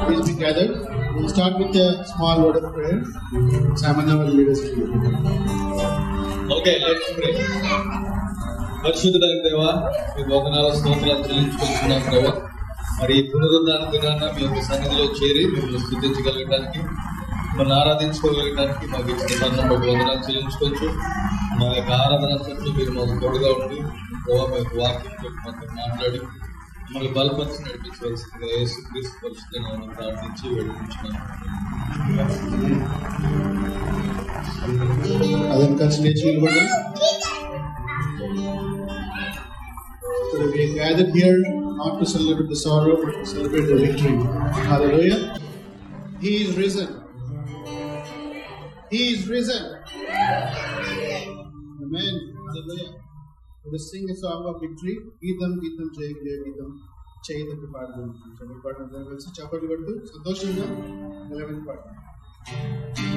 Please be gathered. We'll start with a small word of prayer. Samantha will lead us in prayer. Okay, let's pray. పరిశుద్ధుడైన దేవా, మీ వందనాల స్తోత్రాలు చెల్లించుకుంటున్నాం ప్రభా. మరి ఈ పునరుద్ధాన దినాన మీ యొక్క సన్నిధిలో చేరి మిమ్మల్ని స్తుతించగలగడానికి, మిమ్మల్ని ఆరాధించుకోగలగడానికి మాకు ఇచ్చిన తరుణం బట్టి వందనాలు చెల్లించుకోవచ్చు. మా యొక్క ఆరాధన అంతట్లో మీరు మాకు తోడుగా ఉండి ప్రభావ మీ యొక్క వాక్యంతో మాతో మాట్లాడి మమ్మల్ని బలపరిచి నడిపించవలసిందిగా యేసుక్రీస్తు పరిశుద్ధ నామమున ప్రార్థించి వేడుకుంటున్నాను. అదంతా స్టేజ్ నిలబడి. So we are gathered here not to celebrate the sorrow but to celebrate the victory. Hallelujah. He is risen. He is risen. Amen. Hallelujah. Let us sing a song of victory. Geetam Geetam Jai Jai Geetam చేయదండి పాడదాం. చదువు పాడడం కలిసి చప్పట్లు కొడుతూ సంతోషంగా నిలబడి పాడదాం.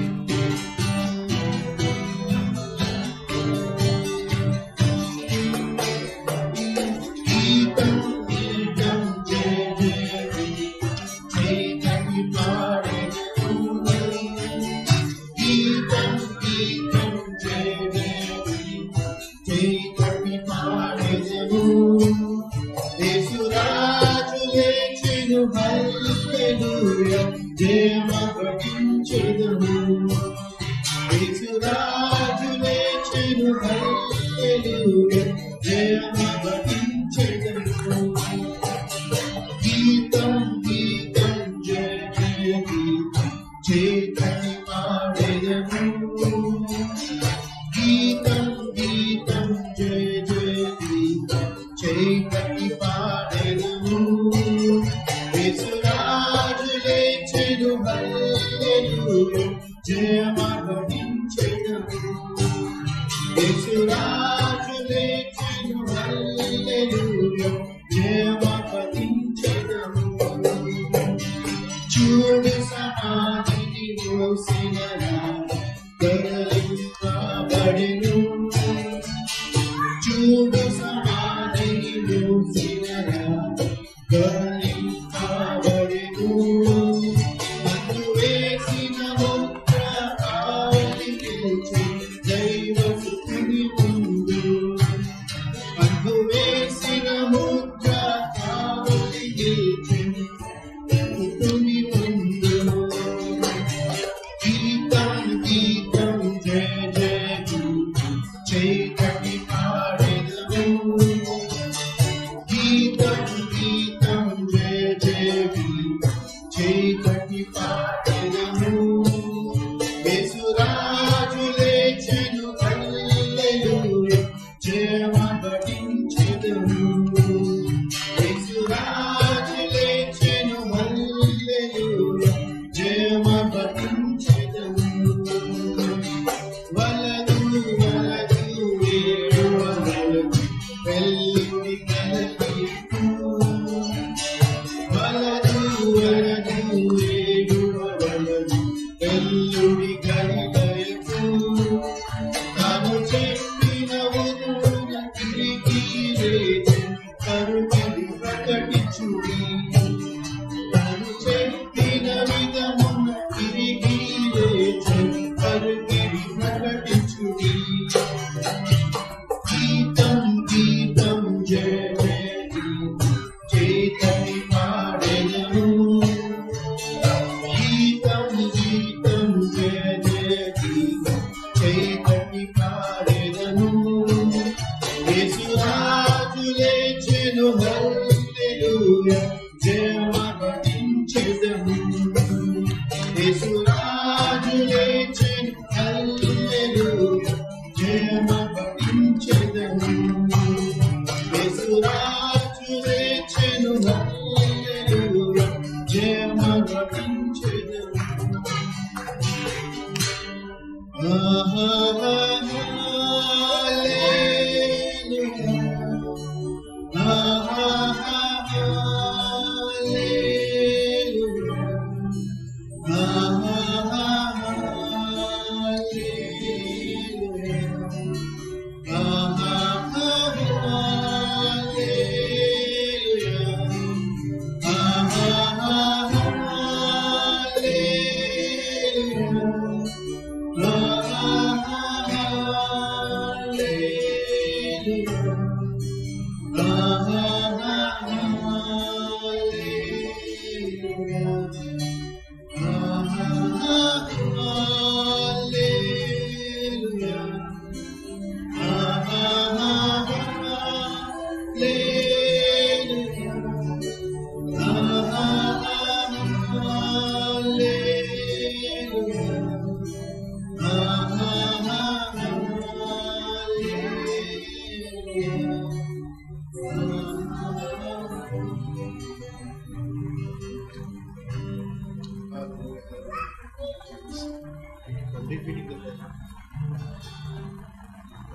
defeating the devil.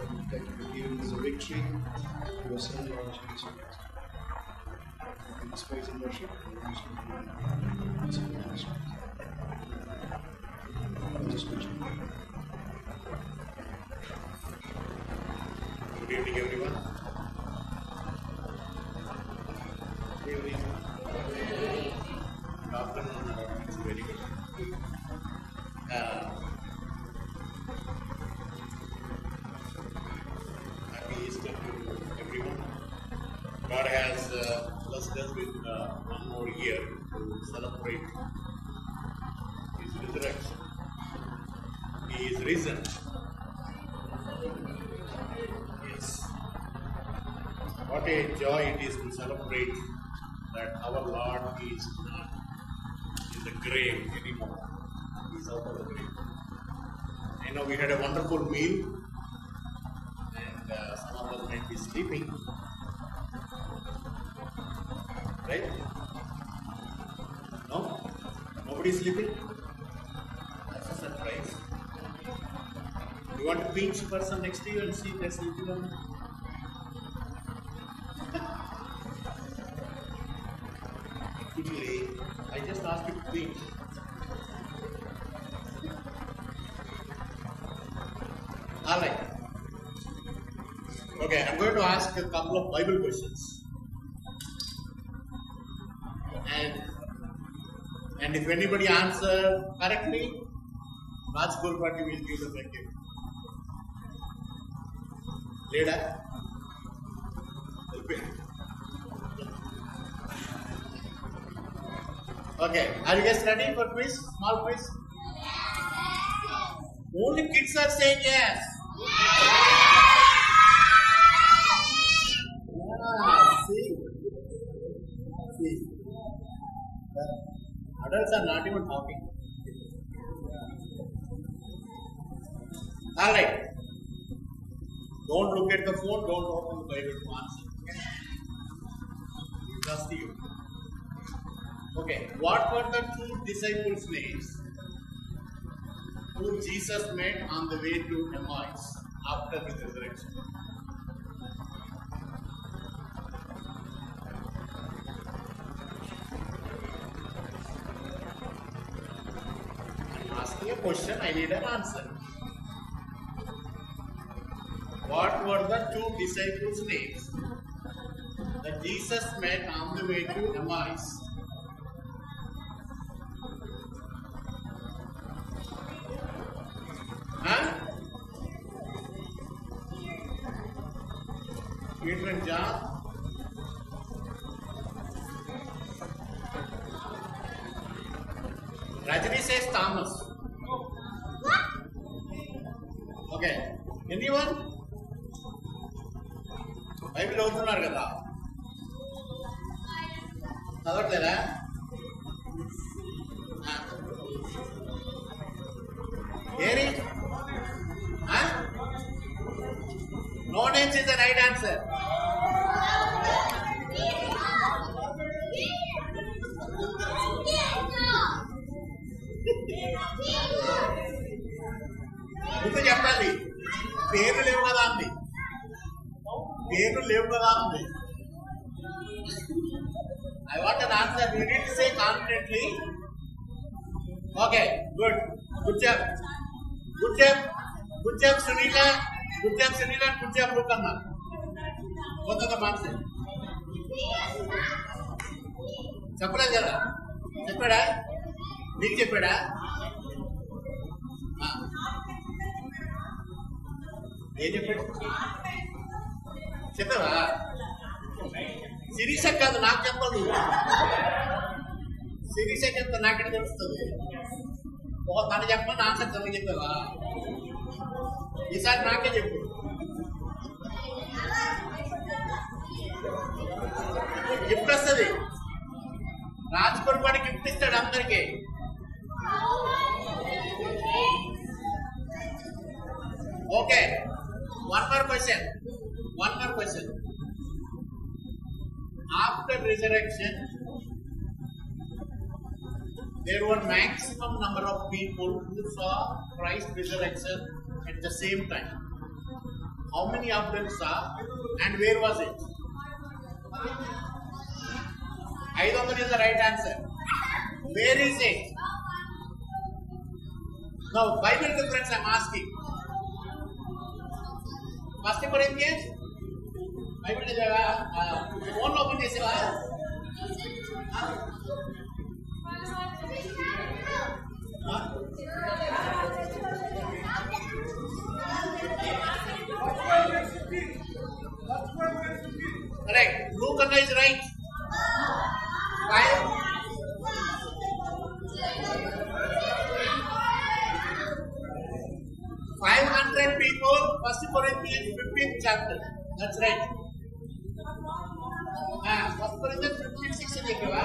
And that you give us a victory through your Son, Lord Jesus Christ. In this praise and worship, just mention. Good evening, everyone. Good evening. Good afternoon. It's very good. Happy Easter to everyone. God has blessed us with one more year to celebrate His resurrection. He is risen. Yes. What a joy it is to celebrate that our Lord is not in the grave anymore. He is out of the grave. I know we had a wonderful meal and some of us might be sleeping. Right? No? Nobody is sleeping? That's a surprise. You want to pinch the person next to you and see if they're sleeping or not? Quickly, I just asked you to pinch. Alright. Okay, I'm going to ask a couple of Bible questions. And if anybody answers correctly, Raj Gurpati will give the thank you. Leader? Okay, are you guys ready for quiz? Small quiz? Only kids are saying yes. See. Adults are not even talking. Alright. Don't look at the phone, don't open the Bible to answer. We trust you. Okay, what were the two disciples' names whom Jesus met on the way to Emmaus after his resurrection? I'm asking a question, I need an answer. What were the two disciples' names that Jesus met on the way to Emmaus? Huh? Peter and John? Rajani says Thomas. Okay. Anyone? Bible అవుతున్నారు కదా చదవట్లేదా ఏరి no names is the right answer ముందు చెప్పాలి పేర్లు లేవు కదా అండి పేర్లు లేవు కదా అండి I want an answer. You need to say confidently. Okay, good. Good job. Good job. Good job, Sunila. Good job, Sunila. Good job, Lukanna. Both of the answer. చెప్పలేదు కదా చెప్పాడా నీకు చెప్పాడా ఏం చెప్పాడు చెప్పావా శిరీష కాదు నాకు చెప్పాలి శిరీష చెప్తా నాకెక్కడ తెలుస్తుంది తను చెప్పమని ఆన్సర్ తనకి చెప్పావా ఈసారి నాకే చెప్పు గిఫ్ట్ వస్తుంది రాజ్కోట్ వాడి గిఫ్ట్ ఇస్తాడు అందరికి okay one more question after resurrection there were maximum number of people who saw Christ's resurrection at the same time. How many of them saw and where was it? 500 is the right answer. Where is it? Now, Bible difference I am asking. First Corinthians? Bible చదివావా? Phone open చేసావా? Correct. Luke is right. 500 people, 1 Corinthians 15th chapter. That's right. 1 Corinthians 15:6 అని చెప్పావా?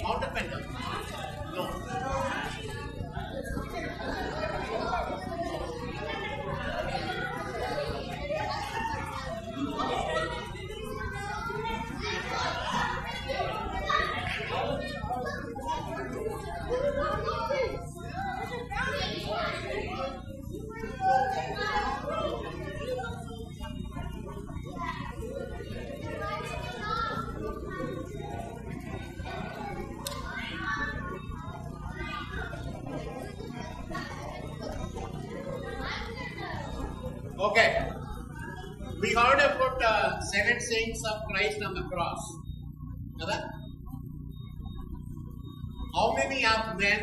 Mount of Pendle. No. Okay. We heard about 7 sayings of Christ on the cross. Kada? How many of them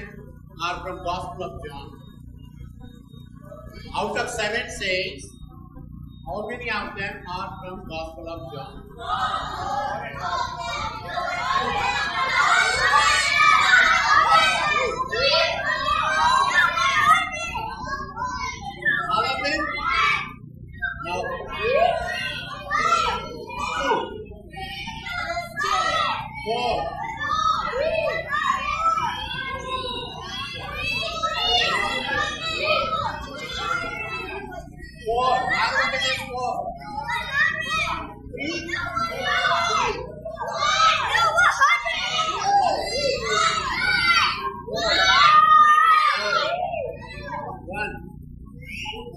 are from Gospel of John? Out of 7 sayings, how many of them are from Gospel of John? All of them? No. 4.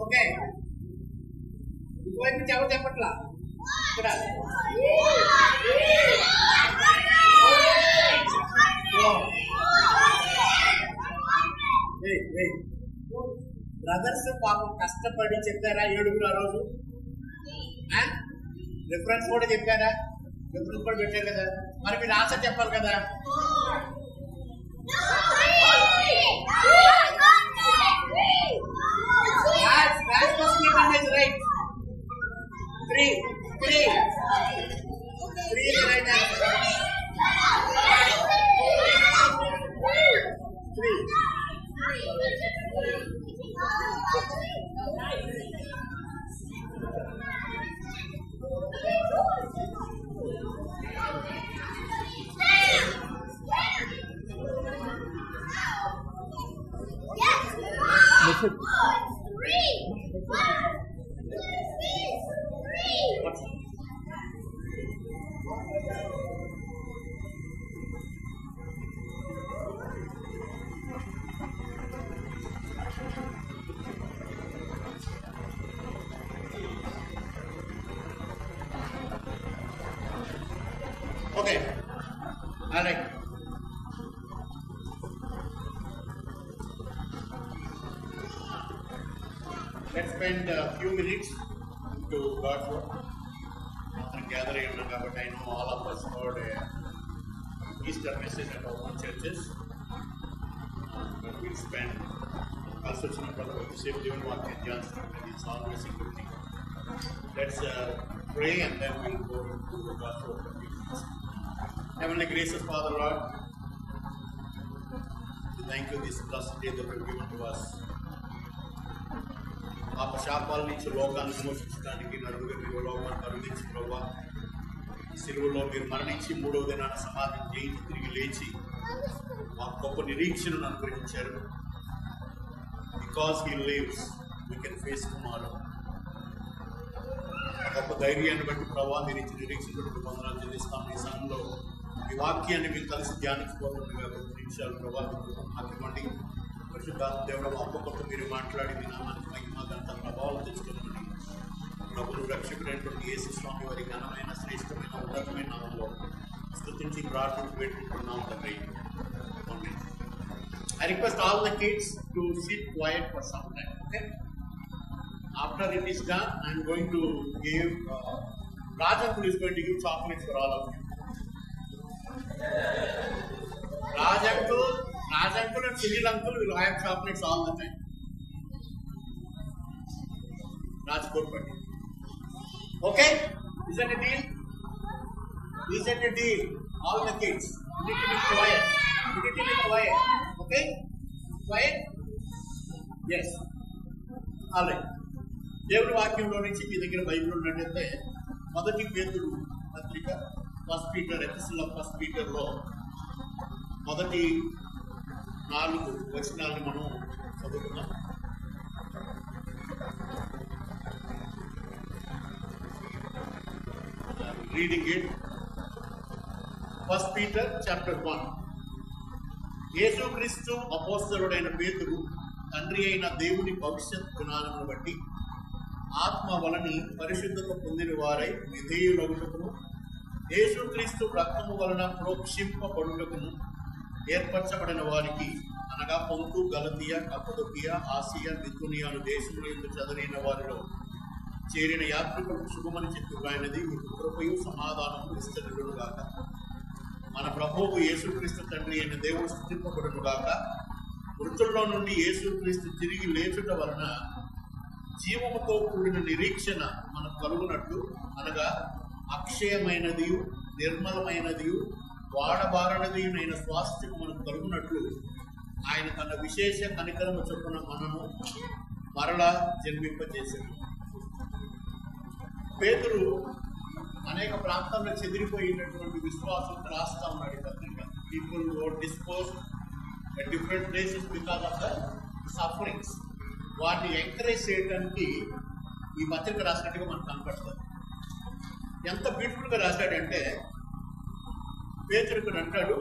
Okay. Ibu jawab cepatlah. Sudah. Brothers పాపం కష్టపడి చెప్పారా 7 ఆ రోజు? Reference కూడా చెప్పారా? Reference కూడా పెట్టారు కదా, మరి మీరు ఆన్సర్ చెప్పాలి కదా. Right. 3 is the right answer. 3. Okay. All right. Let's spend a few minutes to God's word. After gathering, but I know all of us heard Easter message at our own churches. But we'll spend also brother to save even what John and it's always a good thing. Let's pray and then we'll go to the God's word. Heavenly gracious Father Lord, we thank you this blessed day that you have given to us. పాప శాపాల నుంచి లోకాన్ని విమోచించడానికి నలుగురు మీరు లోకాన్ని కరుణించి ప్రభావ, సిలువలో మీరు మరణించి 3వ దినాన సమాధిని తిరిగి లేచి మాకు గొప్ప నిరీక్షణను అనుగ్రహించారు. Because he lives we can face tomorrow. గొప్ప ధైర్యాన్ని బట్టి ప్రభావ మీరు ఇచ్చిన నిరీక్షణ బట్టి వందనాలు చెల్లిస్తాం. ఈ సమయంలో ఈ వాక్యాన్ని మీరు కలిసి ధ్యానించుకోకుండా 10 నిమిషాలు ప్రభావం మాట్లాడి పరిశుద్ధ దేవుడు అప్పకొత్త మీరు మాట్లాడి మీ నామానికి మహిమ గంట ప్రభావం తెచ్చుకోమని ప్రభువు రక్షకుడైనటువంటి యేసు స్వామి వారి ఘనమైన శ్రేష్టమైన ఉన్నతమైన నామంలో స్తుతించి ప్రార్థించి పెట్టుకుంటున్నాం తండ్రి. I request all the kids to sit quiet for some time. Okay? After it is done, I am going to give Raj uncle is going to give chocolates for all of you. Raj uncle and Sunil uncle will have chocolates all the time. Raj Korpati. Okay? Is that a deal? Is that a deal? All the kids. You need to be quiet. You need to be quiet. Okay? Quiet? Yes. All right. దేవుడి వాక్యంలో నుంచి మీ దగ్గర Bible ఉన్నట్టయితే 1 పేతురు పత్రిక 1 Peter epistle of 1 పీటర్లో మొదటి 4 వచనాలను మనం చదువుకున్నాం. Reading it. 1 Peter chapter 1. యేసుక్రీస్తు అపోస్తలుడైన పేతురు తండ్రి అయిన దేవుని భవిష్యత్ జ్ఞానమును బట్టి ఆత్మ వలని పరిశుద్ధత పొందిన వారై విధేయులగుటకును యేసుక్రీస్తు రక్తము వలన ప్రోక్షింపబడుటకును ఏర్పరచబడిన వారికి అనగా పొంతు గలతీయ కప్పదొకియ ఆసియా బితునియాను దేశములు ఎందుకు చదివిన వారిలో చేరిన యాత్రికులకు శుభమని చెప్పి వ్రాయినది మీకు కృపయు సమాధానము విస్తరించును గాక. మన ప్రభువు యేసుక్రీస్తు తండ్రి అయిన దేవుడు స్తుతింపబడును గాక. మృతుల్లో నుండి యేసుక్రీస్తు తిరిగి లేచుట వలన జీవముతో కూడిన నిరీక్షణ మనకు కలుగునట్లు అనగా అక్షయమైనది నిర్మలమైనది వాడబారనదినైన స్వాస్థ్యం మనకు కలుగునట్లు ఆయన తన విశేష కనికరము చొప్పున మనము మరలా జన్మింపజేశాడు. పేతురు అనేక ప్రాంతాల్లో చెదిరిపోయినటువంటి విశ్వాసం రాస్తా ఉన్నాడు ఈ పత్రిక. People were disposed at different places because of the sufferings. వాటిని ఎంకరేజ్ చేయడానికి ఈ పత్రిక రాసినట్టుగా మనకు కనపడుతుంది. ఎంత బ్యూటిఫుల్గా రాశాడంటే పేతురుకు అంటాడు,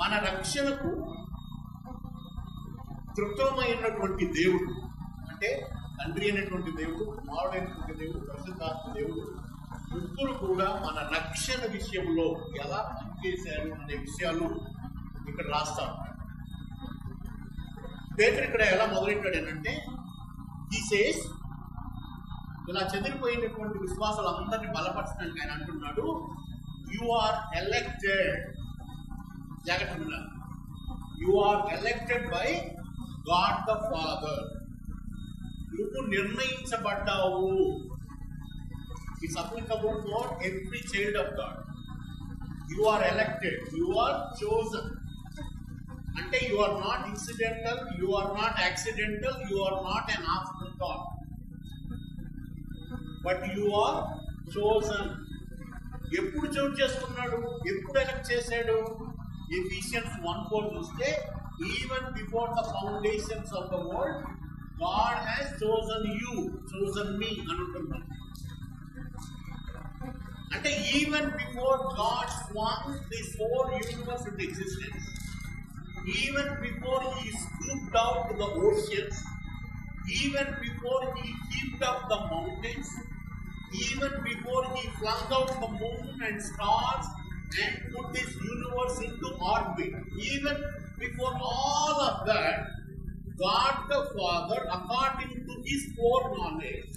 మన రక్షణకు తృప్తమైనటువంటి దేవుడు అంటే తండ్రి అయినటువంటి దేవుడు, కుమారుడైనటువంటి దేవుడు, పరిశుద్ధాత్మ దేవుడు ముగ్గురు కూడా మన రక్షణ విషయంలో ఎలా పనిచేశారు అనే విషయాలు ఇక్కడ రాస్తా ఉంటాడు. పేతురు ఇక్కడ ఎలా మొదలెట్టాడనంటే ఈ సేస్ ఇలా చెదిరిపోయినటువంటి విశ్వాసాలు అందరినీ బలపరచడానికి ఆయన అంటున్నాడు, యు ఆర్ ఎలెక్టెడ్. జాగ్రత్త విన్నారు, you are elected by God the Father. నువ్వు నిర్ణయించబడ్డావు. It's applicable for every child of God. You are elected, you are chosen. అంటే you are not incidental, you are not accidental, you are not an afterthought, but you are chosen. ఎప్పుడు చోటు చేసుకున్నాడు, ఎప్పుడు elect చేశాడు? Ephesians 1:4 చూస్తే even before the foundations of the world God has chosen you, chosen me అని ఉంటున్నాడు. అంటే even before God swung this whole universe into existence, even before he scooped out the oceans, even before he heaped up the mountains, even before he flung out the moon and stars and put this universe into orbit, even before all of that, God the Father, according to his foreknowledge,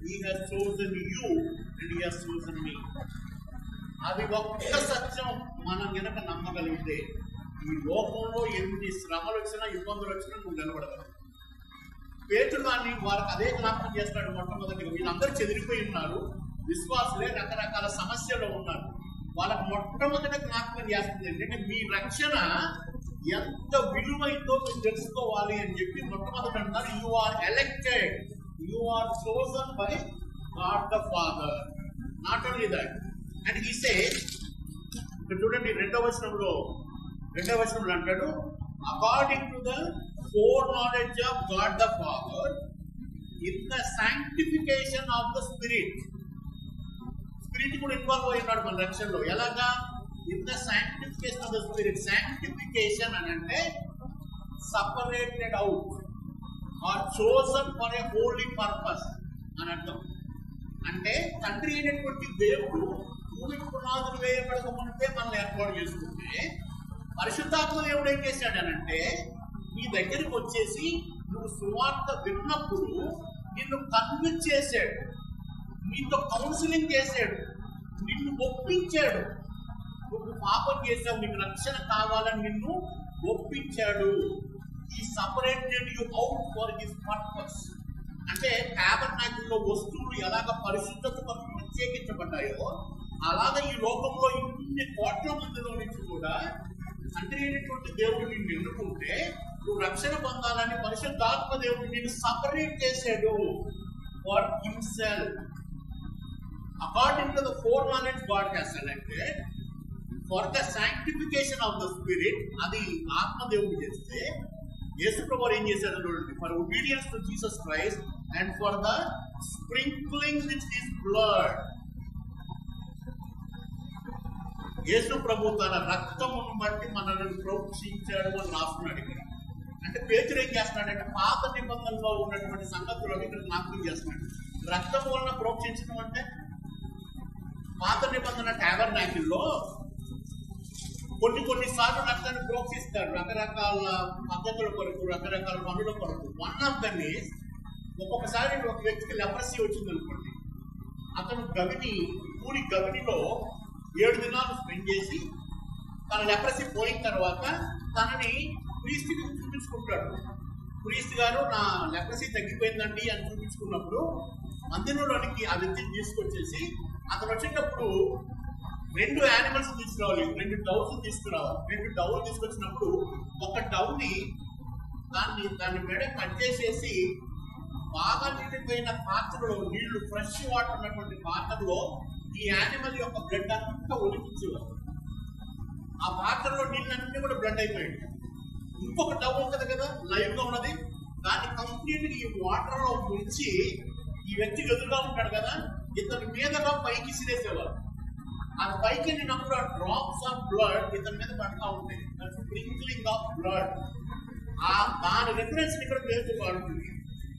he has chosen you and he has chosen me. అది ఒక్క సత్యం మనం గనక నమ్మగలిగితే ఈ లోకంలో ఎన్ని శ్రమలు వచ్చినా ఇబ్బందులు వచ్చినా నువ్వు నిలబడగలవు. పేతురు దాన్ని వాళ్ళకి అదే జ్ఞాపకం చేస్తాడు. మొట్టమొదటిగా వీళ్ళందరూ చెదిరిపోయి ఉన్నారు, విశ్వాసులే రకరకాల సమస్యలు ఉన్నారు. వాళ్ళకి మొట్టమొదటి జ్ఞాపకం చేస్తుంది ఏంటంటే మీ రక్షణ ఎంత విలువైందో మీరు తెలుసుకోవాలి అని చెప్పి మొట్టమొదటి అంటారు, you are elected, you are chosen by God the Father. Not only that, and he says, ఇక్కడ చూడండి రెండవ వచనంలో అంటాడు, according to the foreknowledge of God the Father in the sanctification of the spirit. Spirit కూడా involve అయి ఉన్నాడు మన రక్షణలో. ఎలాగా? In the sanctification of the spirit. Sanctification అని అంటే separated out or chosen for a holy purpose అని అర్థం. అంటే తండ్రి అయినటువంటి దేవుడు భూమి పునాదులు వేయబడక మునిపే మనల్ని ఏర్పాటు చేసుకుంటే, పరిశుద్ధాత్మ దేవుడు ఏం చేశాడనంటే నీ దగ్గరికి వచ్చేసి నువ్వు సువార్త విన్నప్పుడు నిన్ను కన్విన్స్ చేశాడు, నీతో కౌన్సిలింగ్ చేశాడు, నిన్ను ఒప్పించాడు. నువ్వు పాపం చేసావు, నీకు రక్షణ కావాలని నిన్ను ఒప్పించాడు. ఈ separated you out for his purpose. అంటే టాబర్నాకిల్లో వస్తువులు ఎలాగ పరిశుద్ధత కొరకు ప్రత్యేకించబడ్డాయో అలాగ ఈ లోకంలో ఇన్ని కోట్ల మందిలో నుంచి కూడా తండ్రి అయినటువంటి దేవుడు నిన్ను ఎన్నుకుంటే నువ్వు రక్షణ పొందాలని పరిశుద్ధాత్మ దేవుడు నిన్ను సపరేట్ చేశాడు for himself. According to the foreknowledge God has selected for the sanctification of the Spirit. అది ఆత్మదేవుడు చేస్తే యేసుప్రభువు ఏం చేశాడు చూడండి, for obedience to Jesus Christ and for the sprinkling with his blood. Yesu ప్రభు తన రక్తమును బట్టి మనల్ని ప్రోక్షించాడు అని రాస్తున్నాడు ఇక్కడ. అంటే పేతురు ఏం చేస్తున్నాడంటే పాత నిబంధనలో ఉన్నటువంటి సంగతులను ఇక్కడ జ్ఞాపకం చేస్తున్నాడు. రక్తం వలన ప్రోక్షించడం అంటే పాత నిబంధన టాబర్నాకిల్లో కొన్ని సార్లు రక్తాన్ని ప్రోక్షిస్తాడు రకరకాల పద్ధతుల కొరకు, రకరకాల పనుల కొరకు. వన్ ఆఫ్ దమ్ ఈజ్, ఒక్కొక్కసారి ఒక వ్యక్తికి లెప్రసీ వచ్చింది అనుకోండి, అతను పూరి గవినిలో 7 దినాలు స్పెండ్ చేసి తన లెప్రసీ పోయిన తర్వాత తనని ప్రీస్ట్కి చూపించుకుంటాడు. ప్రీస్ట్ గారు నా లెప్రసీ తగ్గిపోయిందండి అని చూపించుకున్నప్పుడు మందిరంలోనికి ఆ వ్యక్తిని తీసుకొచ్చేసి అతను వచ్చేటప్పుడు 2 యానిమల్స్ తీసుకురావాలి, 2 డౌస్ తీసుకురావాలి. 2 డౌలు తీసుకొచ్చినప్పుడు ఒక డౌని దాన్ని మెడ కట్ చేసేసి బాగా నిండిపోయిన పాత్రలో నీళ్లు, ఫ్రెష్ వాటర్ ఉన్నటువంటి పాత్రలో ఈ యానిమల్ యొక్క బ్లడ్ అంతా ఒలికించేవారు. ఆ పాత్రలో నీళ్ళన్నీ కూడా బ్లడ్ అయిపోయాయి. ఇంకొక డవ్ ఉంటుంది కదా లైవ్ గా ఉన్నది, దాన్ని కంప్లీట్ ఈ వాటర్ లో ముంచి ఈ వ్యక్తి ఎదురుగా ఉంటాడు కదా, ఇతని మీదగా పైకి సిరేసేవారు. ఆ పైకి వెళ్ళినప్పుడు ఆ డ్రాప్స్ ఆఫ్ బ్లడ్ ఇతని మీద పడతా ఉంటాయి. Sprinkling of blood. దాని రిఫరెన్స్ ఇక్కడ పేరు వాడుతుంది.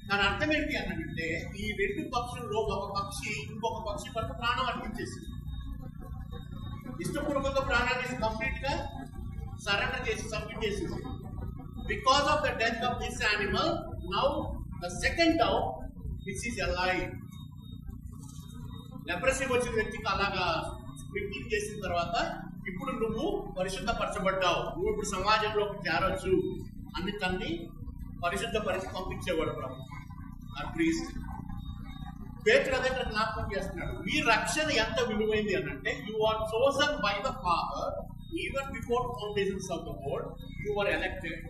దాని అర్థం ఏంటి అనంటే ఈ 2 పక్షుల్లో ఒక పక్షి ఇంకొక పక్షి పట్ల ప్రాణం అర్పించేసింది. ఇష్టపూర్వకంగా ప్రాణాన్ని కంప్లీట్ గా సరెండర్ చేసి సబ్మిట్ చేసింది. Because of the death of this animal now the second dove which is alive. Leprosy వచ్చిన వ్యక్తికి అలాగా స్ప్రింక్లింగ్ చేసిన తర్వాత ఇప్పుడు నువ్వు పరిశుద్ధపరచబడ్డావు, నువ్వు ఇప్పుడు సమాజంలోకి చేరొచ్చు అని తన్ని పరిశుద్ధపరిచి పంపించేవాడు ప్రభు ఆ ప్రీస్ట్. పేతురు అదే జ్ఞాపకం చేస్తున్నాడు. మీ రక్షణ ఎంత విలువైంది అనంటే you are chosen by the Father even before foundations of the world. You are elected,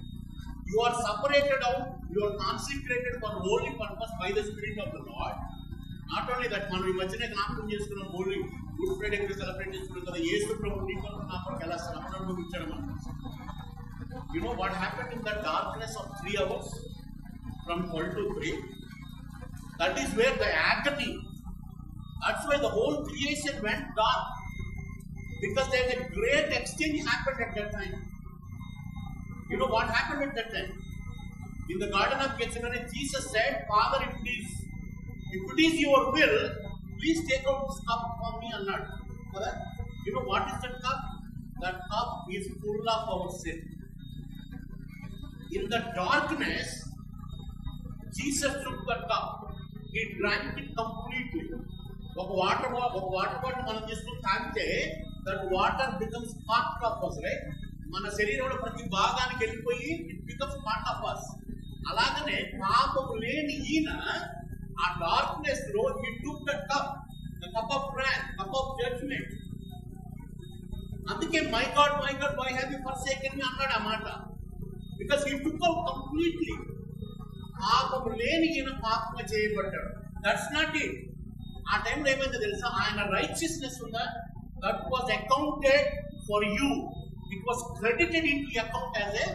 you are separated out, you are concentrated for holy purpose by the spirit of the Lord. Not only that, మనం ఈ మధ్యనే జ్ఞాపకం చేసుకున్నాం, Holy Good Friday కూడా celebrate చేసుకున్నాం కదా. యేసు ప్రభు నీ కొరకు నా కొరకు ఎలా శ్రమను అనుభవించడం అంటే, you know what happened in the darkness of 3 hours from 12 to 3? That is where the agony, that's why the whole creation went dark, because there is a great exchange happened at that time. You know what happened at that time? In the Garden of Gethsemane, Jesus said, Father, if it is your will, please take out this cup from me annadu. You know what is that cup? That cup is full of our sin. In the darkness, Jesus took the cup. He drank it completely. ఒక water bottle మనం తీసుకుని తాగితే that water becomes part of us, right? మన శరీరంలో ప్రతి భాగానికి వెళ్ళిపోయి it becomes part of us. అలాగనే పాపము లేని ఈయన ఆ డార్క్నెస్ లో he took the cup, the cup of wrath, cup of judgment. అందుకే my God why have you forsaken me అన్నాడు ఆ మాట. Because he took out completely. పాపము లేని ఈయన పాపంగా చేయబడ్డాడు. That's not it. ఆ టైంలో ఏమైందో తెలుసా, ఆయన రైచియస్నెస్ ఉందా, that was accounted for you, it was credited into your account as a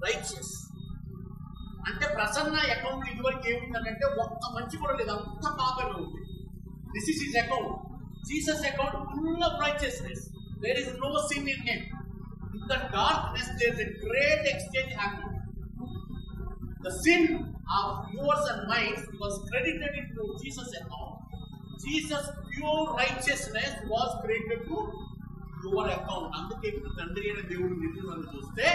righteous. అంటే ప్రసన్న అకౌంట్ ఇదివరకు ఏముందంటే ఒక్క మంచి కూడా లేదు, అంత పాపమే ఉంది. This is his account. Jesus account full of righteousness. There is no sin in him. In the darkness there is a great exchange happening. The sin of yours and mine was credited into Jesus' account. Jesus' pure righteousness was credited to your account. అందుకే తండ్రి అయిన దేవుడు నిన్ను చూస్తే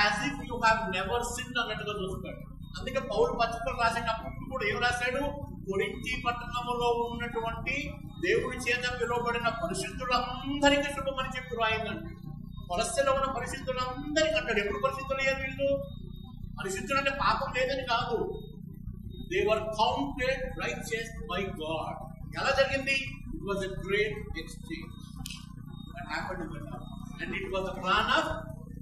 as if you have never sinned అన్నట్టుగా చూస్తాడు. అందుకే పౌలు పత్రికలు రాసేటప్పుడు కూడా ఏం రాశాడు? కొరింథీ పట్టణంలో ఉన్నటువంటి దేవుడి చేత పిలువబడిన పరిశుద్ధులందరికీ శుభమని చెప్పి రాయిందండి. కొలస్సెలో ఉన్న పరిశుద్ధులందరికీ అంటాడు. ఎప్పుడు పరిశుద్ధులు అయ్యారు వీళ్ళు? పరిశుద్ధులు అంటే పాపం లేదని కాదు. They were counted righteous by God. ఎలా జరిగింది? It was a great exchange that happened in the dark. And it was the plan of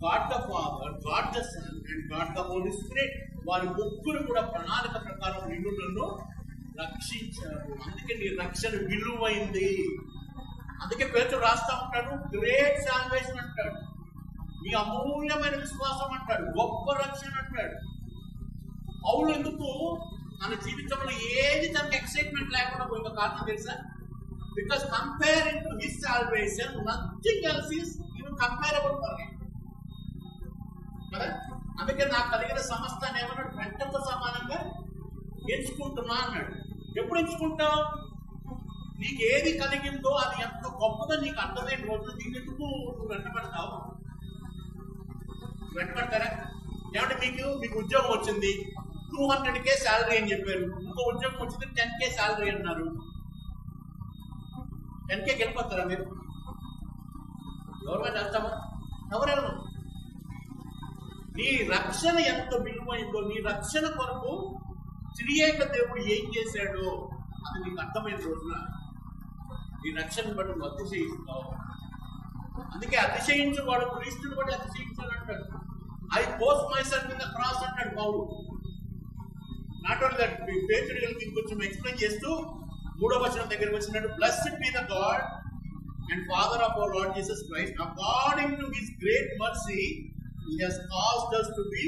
God the Father, God the Son and God the Holy Spirit. వారి ముగ్గురు కూడా ప్రణాళిక ప్రకారం నిన్ను నన్ను రక్షించారు. అందుకే నీ రక్షణ విలువైంది. అందుకే పేతురు రాస్తా ఉంటాడు, గ్రేట్ సాల్వేషన్ అంటాడు, మీ అమూల్యమైన విశ్వాసం అంటాడు, గొప్ప రక్షణ అంటాడు. పౌలు ఎందుకు మన జీవితంలో ఏది తనకు ఎక్సైట్మెంట్ లేకుండా పోయిందో కారణం తెలుసా? Because comparing to his salvation nothing else is even comparable for him కదా. అందుకే నాకు కలిగిన సమస్తాన్ని ఏమన్నాడు? వెంటతో సమానంగా ఎంచుకుంటున్నా అన్నాడు. ఎప్పుడు ఎంచుకుంటావు? నీకు ఏది కలిగిందో అది ఎంత గొప్పదో నీకు అర్థమైన రోజు దీన్ని ఎందుకు నువ్వు వెంటబడతావు? వెంటబడతారా? ఏమంటే మీకు ఉద్యోగం వచ్చింది, 200K శాలరీ అని చెప్పారు. ఇంకో ఉద్యోగం వచ్చింది 10K శాలరీ అన్నారు. 10Kకి వెళ్ళిపోతారా మీరు? ఎవరు చేస్తామా? ఎవరెవరు? నీ రక్షణ ఎంత విలువైందో, నీ రక్షణ కొరకు త్రియేక దేవుడు ఏం చేశాడో అది నీకు అర్థమైన రోజున నీ రక్షణ బట్టి నువ్వు అతిశయిస్తావు. అందుకే అతిశయించేవాడు క్రీస్తుని బట్టి అతిశయించాడు అంటాడు. I post my self in the cross అంటాడు పౌలు. నాట్ ఓన్లీ దట్, పేతురుకి ఇంకొంచెం ఎక్స్ప్లెయిన్ చేస్తూ 3వ వచనం దగ్గరికి వచ్చినట్టు, blessed be the God and father of our Lord Jesus Christ, according to his great mercy he has caused us to be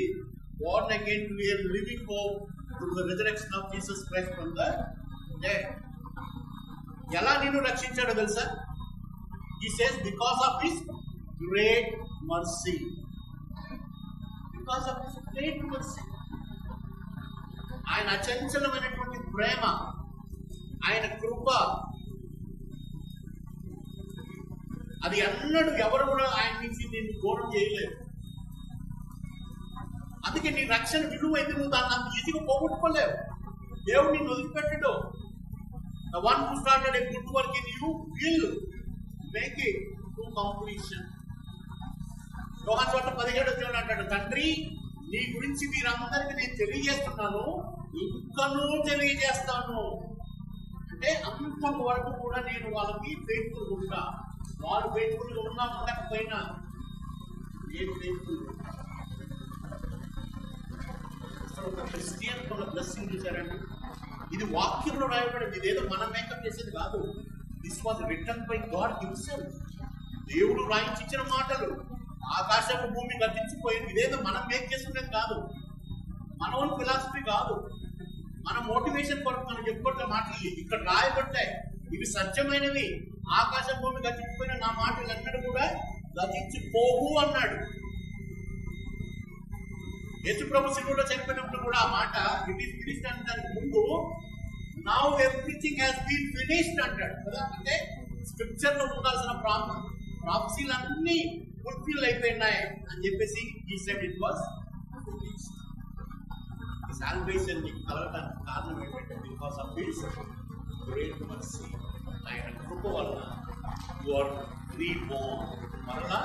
born again to a living hope through the resurrection of Jesus Christ from the dead. ఎలా నిన్ను రక్షించాడో తెలుసా? He says because of his great mercy. Because of his great mercy. ఆయన అచంచలమైనటువంటి ప్రేమ, ఆయన కృప, అది అన్నడు ఎవరు కూడా ఆయన నుంచి నిన్ను దూరం చేయలేరు. అందుకే నీ రక్షణ విలువైంది. నువ్వు దాన్ని అంత ఈజీగా పోగొట్టుకోలేవు. దేవుడు నిన్ను వదిలిపెట్టడు. The one who started a good work in you will make it to completion. యోహాను 17 అంటాడు, తండ్రి నీ గురించి మీరందరికీ నేను తెలియజేస్తున్నాను, ఇంకనూ తెలియజేస్తాను. అంటే అంత వరకు కూడా నేను వాళ్ళకి ఫెయిత్ఫుల్ ఉంటా. వాళ్ళు ఫెయిత్ఫుల్ గా ఉన్నా ఉండకపోయినా నేను ఫెయిత్ఫుల్. ఒక క్రిస్టియన్ ఒక బ్లెస్సింగ్ చూశారండి. ఇది వాక్యంలో రాయబడింది. ఇదేదో మనం మేకప్ చేసేది కాదు. This was written by God himself. దేవుడు రాయించిన మాటలు. ఆకాశపు భూమి గతించిపోయింది. ఇదేదో మనం మేక్ చేసుకునేది కాదు. మన ఓన్ ఫిలాసఫీ కాదు. మన మోటివేషన్ కొరకు మనం చెప్పుకుంటే మాటలు ఇక్కడ రాయబడ్డాయి. ఇవి సత్యమైనవి. ఆకాశ భూమి గతించిపోయిన నా మాటలు అన్నాడు కూడా గతించిపోవు అన్నాడు. యేసు ప్రభు శిలువలో చనిపోయినప్పుడు కూడా ఆ మాట ఇట్ ఈస్ ఫినిష్డ్ అనడానికి ముందు now everything has been finished అంటాడు కదా. అంటే స్క్రిప్చర్ లో ఉండాల్సిన ప్రాఫెసీలు అన్ని ఫుల్ఫిల్ అయిపోయినాయి అని చెప్పేసి ఈ సెడ్ ఇట్ వాస్ ఫినిష్డ్. ఈ సాల్వేషన్ నీకు కలగడానికి కారణం ఏంటంటే because of his great mercy. ఆయన కృప వల్ల యు ఆర్ రీబోర్న్. మరలా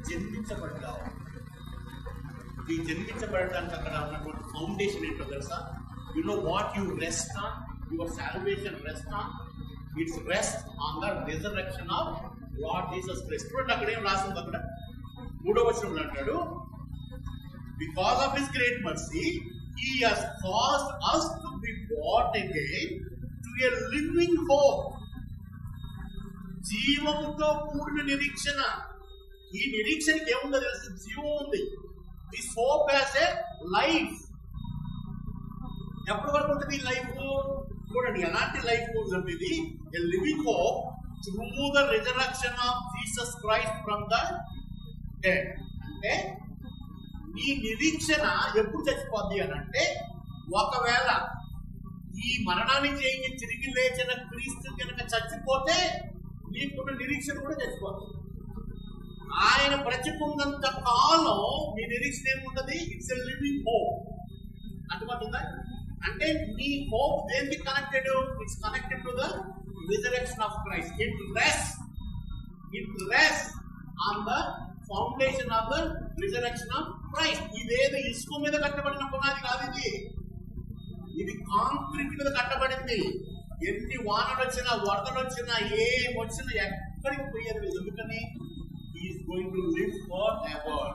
జన్మించబడ్డావు. ఈ జన్మించబడటానికి అక్కడ ఉన్నటువంటి ఫౌండేషన్ ఏంటో తెలుసా? You know what you rest on, your salvation rest on, it's rest on the resurrection of lord Jesus Christ. చూడండి అక్కడ ఏం రాసింది. అక్కడ 3వ వచనంలో అంటాడు, because of his great mercy he has caused us to be born again to a living hope. జీవముతో కూడిన నిరీక్షణ. ఈ నిరీక్షణకి ఏముందో తెలుసు, జీవం ఉంది. This hope as a life. ఎప్పటి వరకు ఉంటుంది ఈ లైఫ్? చూడండి ఎలాంటి లైఫ్ ఇది. ఏ living hope through the resurrection of Jesus Christ from the dead. అంటే నీ నిరీక్షణ ఎప్పుడు చచ్చిపోద్ది అని అంటే, ఒకవేళ ఈ మరణాన్ని చేయించి తిరిగి లేచిన క్రీస్తు కనుక చచ్చిపోతే నీకున్న నిరీక్షణ కూడా చచ్చిపోతుంది. ఆయన బ్రతికున్నంత కాలం నీ నిరీక్షణ ఏముంటది? It's a living hope. అర్థమవుతుందా? అంటే నీ హోప్ దేనికి connected? It's connected to the resurrection of Christ. It rest on the foundation of the resurrection of Christ. ఇదేదో ఇసుక మీద కట్టబడిన పునాది కాదు ఇది. ఇది కాంక్రీట్ మీద కట్టబడింది. ఎన్ని వానలు వచ్చినా, వరదలు వచ్చినా, ఏం వచ్చినా ఎక్కడికి పోయేది లేదు. ఎందుకని? Is going to live for ever.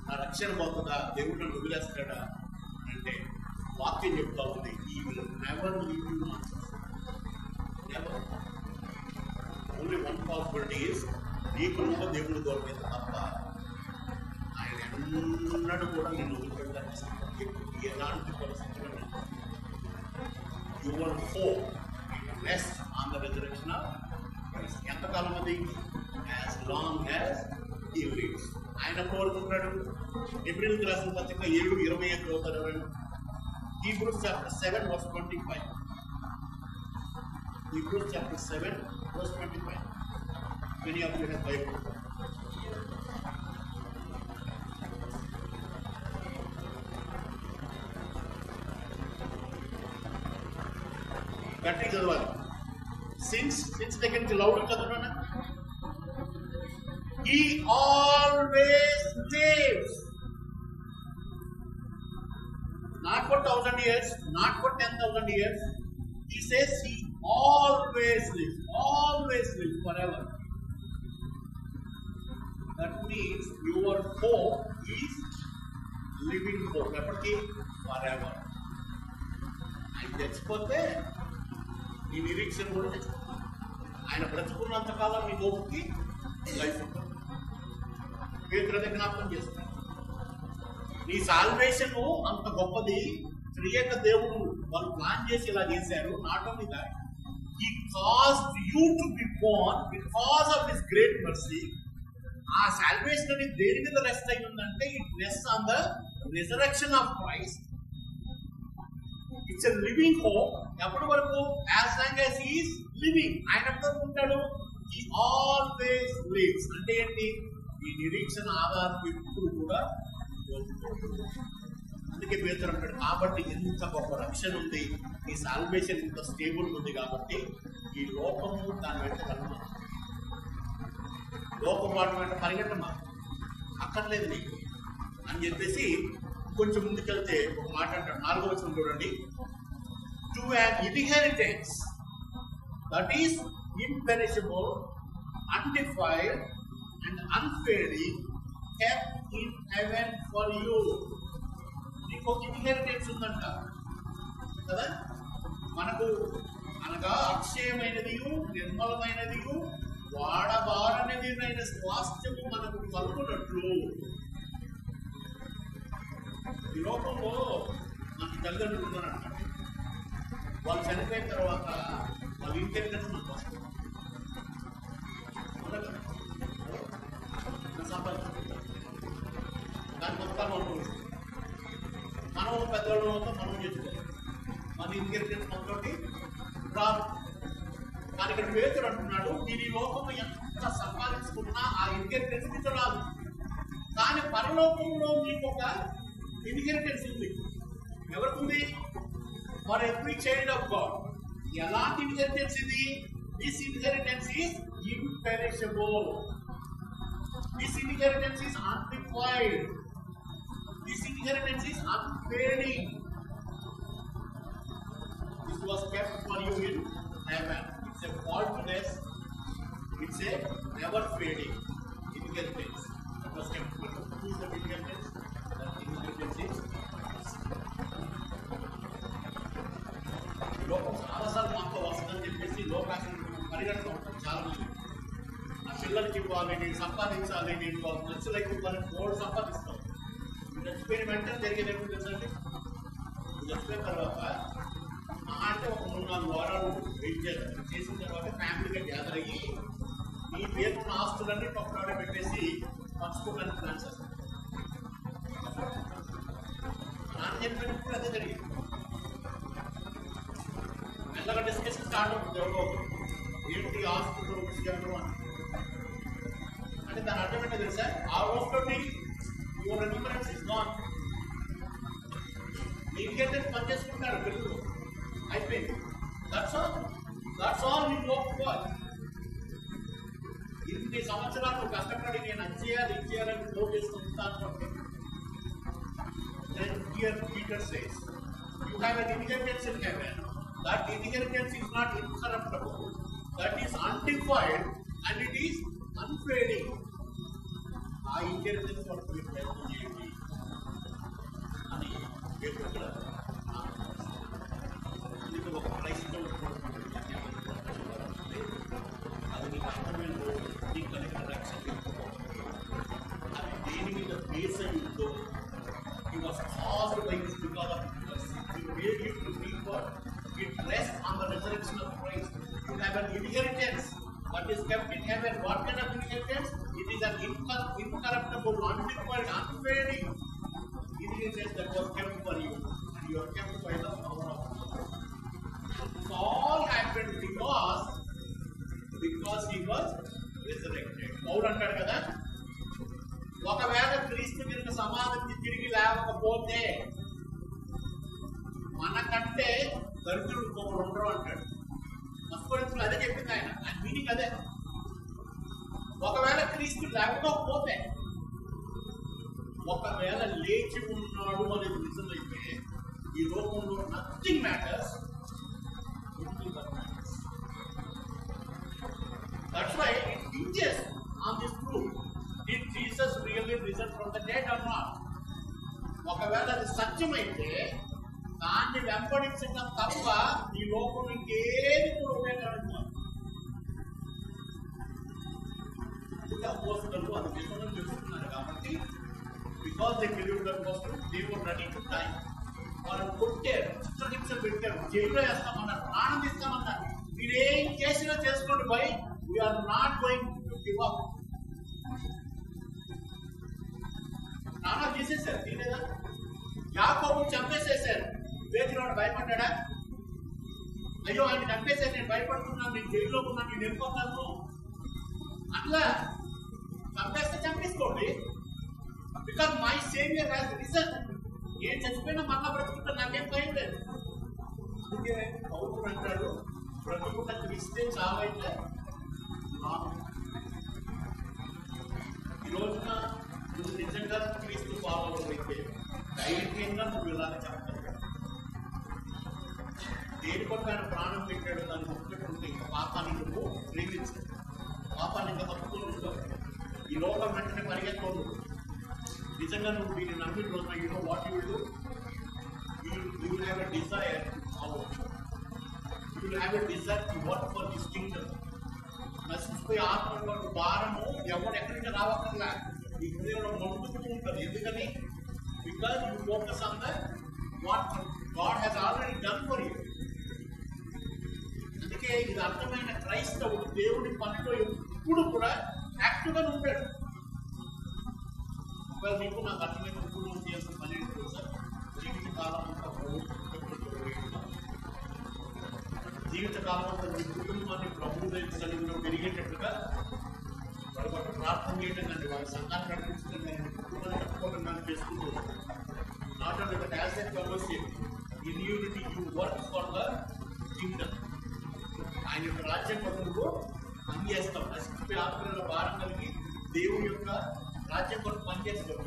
నా రక్షణ పోతుందా, దేవుడు నన్ను వదిలేస్తాడా అంటే వాక్యం చెప్తా ఉంది, ఈ will never leave you never. Only one possibility is నీ కుటుంబ దేవుడి దూరమైన తప్ప ఆయన ఎన్నడూ కూడా నిన్ను వదిలిపెట్టడానికి ఎలాంటి పరిస్థితులు your hope rest on the resurrection of Christ. ఎంతకాలం అది? As long as he lives. ఆయన కోరుకుంటాడు. హెబ్రీయులకు రాసిన పత్రిక 7:25 చదువుతారు ఎవరైనా? Hebrews chapter 7 verse 25. Hebrews chapter 7 verse 25. Many of you have Bible. గట్టి చదవాలి. సిన్స్ దగ్గర నుంచి loud చదవనా? He always lives. Not for 1,000 years, not for 10,000 years. He says he always lives forever. That means your hope is living hope. Eppadi? Forever. ఆయన చచ్చిపోతే నీ నిరీక్షణ కూడా చచ్చిపోతుంది. ఆయన బ్రతుకున్నంత కాలం నీ హోప్కి లైఫ్ ఉంటుంది. పేతురు జ్ఞాపకం చేస్తాడు, నీ సాల్వేషన్ అంత గొప్పది. త్రియేక దేవుడు వాళ్ళు ప్లాన్ చేసి ఇలా చేశారు. Not only that, he caused you to be born because of his great mercy. ఆ సాల్వేషన్ అనేది దేని మీద రెస్ట్ అయి ఉందంటే, it rest on the resurrection of Christ. It's a living hope. ఎప్పటి వరకు? As long as he is living. ఆయన ఎప్పటి ఉంటాడు? He always lives. అంటే ఏంటి? ఈ నిరీక్షణ ఆధారం ఎప్పుడు కూడా కోల్పోతుంది. అందుకే పేతురు అంటాడు, కాబట్టి ఇంత గొప్ప రక్షణ ఉంది, ఈ సాల్వేషన్ ఇంత స్టేబుల్ ఉంది కాబట్టి ఈ లోకము దాని వెంట కలమా, లోకం వాటి వెంట పరిగెట్టమా, అక్కర్లేదు నీకు అని చెప్పేసి కొంచెం ముందుకెళ్తే ఒక మాట అంటాడు. 4వ వచనం చూడండి. To an inheritance that is imperishable, undefiled and unfading, kept in heaven for you. నీకు ఒక ఇన్హెరిటెన్స్ ఉందంట కదా. మనకు అనగా అక్షయమైనది, నిర్మలమైనది, వాడబారనిది స్వాస్థ్యము మనకు కలుగునట్లు. ఈ లోకంలో మన తల్లిదండ్రులు ఉన్నారంట, వాళ్ళు చనిపోయిన తర్వాత వాళ్ళ ఇన్హెరిటెన్స్ మనకు వస్తుంది. దాని మొత్తం అనుభవిస్తుంది. మనం పెద్దవాళ్ళు మనం చేసుకోవాలి. మన ఇన్హెరిటెన్స్ మనతోటి రాదు. కానీ ఇక్కడ పేతురు అంటున్నాడు, ఈ లోకము ఎంత సంపాదించుకున్నా ఆ ఇన్హెరిటెన్స్ మీకు రాదు. కానీ పరలోకంలో మీకు ఒక ఇన్హెరిటెన్స్ ఉంది. ఎవరికి ఉంది? For every child of God. ఎలాంటి ఇన్హెరిటెన్స్ ఇది? This inheritance is imperishable. This inheritance is undefiled. This inheritance is unfading. This was kept for you in heaven. It's a faultless, it's a never fading inheritance. It was kept for you. Who is the inheritance? That inheritance is లోకం చాలాసార్లు మాతో వస్తుందని చెప్పేసి లోకాన్ని పరిగెడుతూ ఉంటాం చాలా మంది. అసలు పిల్లలకి ఇవ్వాలి, నేను సంపాదించాలి, నేను వాళ్ళకి నచ్చలైతే ఇవ్వాలి, మూడు సంపాదిస్తాం. చచ్చిపోయిన వెంటనే జరిగేది ఏమిటి తెలుసండి? చచ్చిపోయిన తర్వాత అంటే ఒక 3-4 వారాలు వెయిట్ చేస్తారు. చేసిన తర్వాత ఫ్యామిలీగా గ్యాదర్ అయ్యి మీ పేరున్న ఆస్తులన్నీ పక్కన పెట్టేసి పంచుకోవడానికి ప్లాన్ చేస్తారు. నాన్న చెప్పినప్పుడు అదే జరిగింది. మెల్లగా డిస్కషన్ స్టార్ట్ అవుతుంది. ఎవరో ఏంటి ఆస్తులు విషయంలో అంటే దాని అర్థం ఏంటో తెలుసా? ఆ రోజుతోటి యువర్ రిమెంబరెన్స్ ఇస్ గాన్. నీకంటే పని చేసుకుంటారు పిల్లలు, అయిపోయింది. That's all you work for. ఇన్ని సంవత్సరాలు నువ్వు కష్టపడి నేను అది చేయాలి ఇది చేయాలని గ్రో చేసుకుంటాను. Then here Peter says, you have an inheritance in heaven. That inheritance is not incorruptible. That is undefiled and it is unfading. ఆ ఇంటెలిజెన్స్ వరకు మీరు ప్రయత్నం చేయండి అని పేర్కొంటారు. ఇది ఒక క్రైస్తవుడు అది నీకు అర్థమైన నీకు కలిగిన రక్షణ అది దేని మీద బేస్ అయి ఉందో he was caused by this because of us. He made you to be God. It rests on the resurrection of Christ. You have an inheritance that is kept in heaven. What kind of inheritance? It is an incorruptible, undefiled, unfading inheritance that was kept for you. And you are kept by the power of God. This all happened because he was resurrected. Paul అంటాడు కదా, ఒకవేళ క్రీస్తు కనుక సమాధికి తిరిగి లేవకపోతే మనకంటే దరిద్రుడు ఇంకొకరు ఉండరు అంటాడు. మస్కరించులు అదే చెప్పింది ఆయన మీనింగ్ అదే. ఒకవేళ క్రీస్తు లేకపోతే, ఒకవేళ లేచి ఉన్నాడు అనేది నిజమైతే ఈ లోకంలో nothing matters. That's why it hinges on this truth. Did Jesus really risen from the dead or not? ఒకవేళ అది సత్యమైతే దాన్ని వెంబడించడం తప్ప ఈ లోకం ఇంకేది కూడా ఉపయోగపడదు. అపోస్తలులు అది నిజంగా తెలుసుకున్నారు కాబట్టి because they believed that gospel they were ready to die. వాళ్ళు కొట్టారు, చిత్రహింసలు పెట్టారు, జైల్లో వేస్తామన్నారు, ప్రాణం తీస్తామన్నారు. మీరేం చేసినా చేసుకోండి బై, we are not going to give up. నానా చేసేసారు, తీయలేదా? యాకోబుని చంపేసేసారు. పేతురు భయపడ్డా? అయ్యో ఆయన చంపేశారు, నేను భయపడుతున్నాను, నేను జైల్లో ఉన్నాను, నేను వెళ్ళిపోతాను. అట్లా చంపేస్తే చంపేసుకోండి. Because my saviour has risen. నేను చచ్చిపోయినా మళ్ళా బ్రతుకుంటా, నాకేం భయం లేదు. అందుకే పౌరుడు అంటాడు, బ్రతుకుంటా క్రిస్తే చావైతే. ఈ రోజున నువ్వు నిజంగా క్రీస్తు ఫాలోవర్ అయితే ధైర్యంగా నువ్వు ఇలాగ చెప్తావు. దేని కొరకు ఆయన ప్రాణం పెట్టాడు దాన్ని గుర్తుపెట్టుకుంటే ఇంకా పాపాన్ని నువ్వు ప్రేమించు, పాపాన్ని ఇంకా తప్పుకొని ఉంటావు. ఈ లోకం వెంటనే పరిగెత్తుకోదు. నిజంగా నువ్వు దీన్ని నమ్మిన రోజున you know what you will do. You will have a desire to follow. You will have a desire to work for this kingdom. నశించిపోయి ఆత్మ భారము ఎవరు ఎక్కడి నుంచి రావక్కర్లా, ఈ హృదయంలో మండుతూ ఉంటుంది. ఎందుకని? Because you focus on the what God has already done for you. అందుకే ఇది అర్థమైన క్రైస్తవుడు దేవుడి పనిలో ఎప్పుడు కూడా యాక్టివ్గా ఉంటాడు. ఒకవేళ నీకు నాకు అర్థమైన ఇప్పుడు నువ్వు చేసిన పని ఏంటో సార్, జీవితకాలం అంతా జీవితకాలం అంతా నీ కుటుంబాన్ని ప్రభువు సన్నిధిలో పెరిగేటట్టుగా వాళ్ళ ప్రార్థన చేయడం కానీ వాళ్ళ సంఘాన్ని నడిపించడం కానీ కుటుంబాన్ని కట్టుకోవడం కానీ చేసుకుంటూ not only that as a fellowship in unity you work for the Kingdom. ఆయన యొక్క రాజ్యం కొరకు పనిచేస్తాం. నశించిపోయి ఆత్మల భారం కలిగి దేవుని యొక్క రాజ్యం కొరకు పనిచేస్తాం.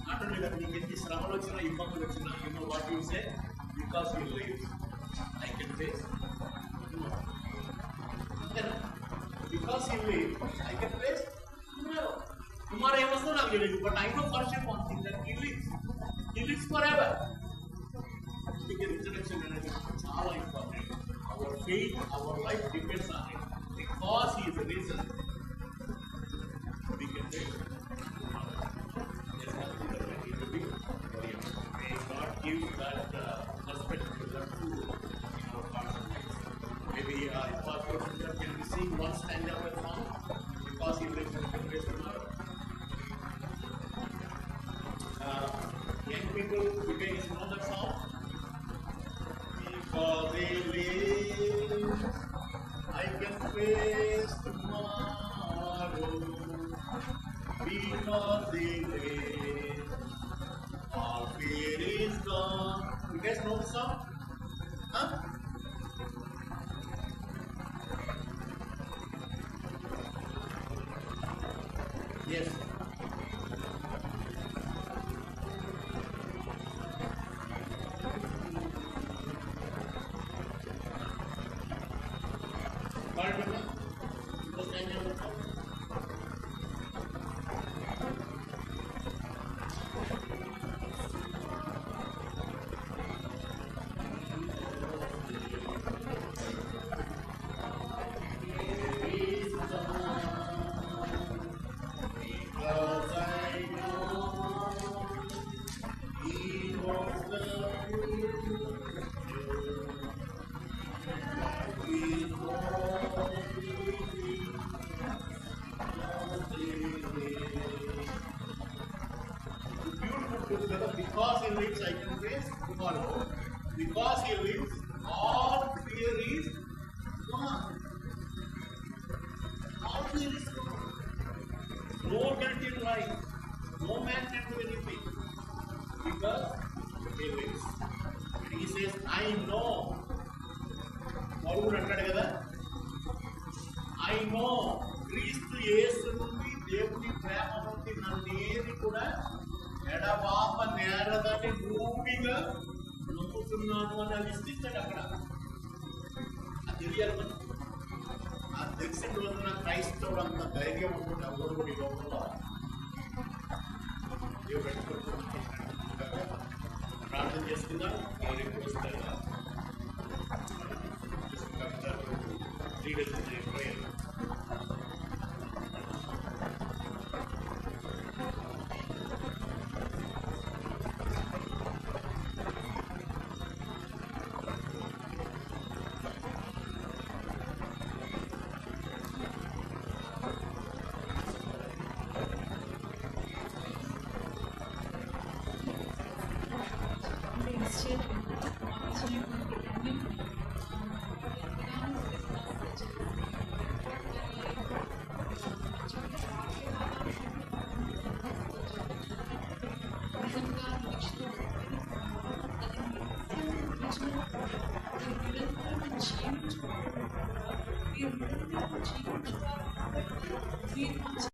నాట్ ఓన్లీ దట్ నీకు ఎన్ని శ్రమలు వచ్చినా ఇబ్బందులు వచ్చినా you know what you say, because you live I can face. Because he lives, I can face tomorrow. Tomorrow ఏమొస్తుందో నాకు తెలియదు, but I know for sure one thing that he lives. He lives forever. అందుకే resurrection అనేది చాలా important. Our faith, our life depends on it. Because he is risen, because they live. All fear is gone. You guys know the song? Huh? Yes. పాడండి. ఇంకొక ఏం చెప్తారు? Because I know He wants the future. He beautiful, because He lives, I can praise tomorrow. Because He lives, all fear is gone. All fear is gone. No guilt in life. No man can do anything. Because He lives. And He says, I know. పౌరుడు అంటాడు కదా, I know క్రీస్తు యేసు నుండి దేవుని ప్రేమ నుండి నన్నేది కూడా ఎడబాప నేరదని భూమిగా నమ్ముతున్నాను అని అనిపిస్తాడు అక్కడ. అది తెలియాలి మనకు. అది తెలిసిన రోజున క్రైస్తవుడు అంత ధైర్యం ఉంటుంది ఎవరు కూడా ఈ లోకంలో. దేవుడు పెట్టుకుంటున్నాడు. ప్రార్థన చేసుకుందాం. ఎవరు ఎక్కువ వస్తారు lead us in a prayer. We are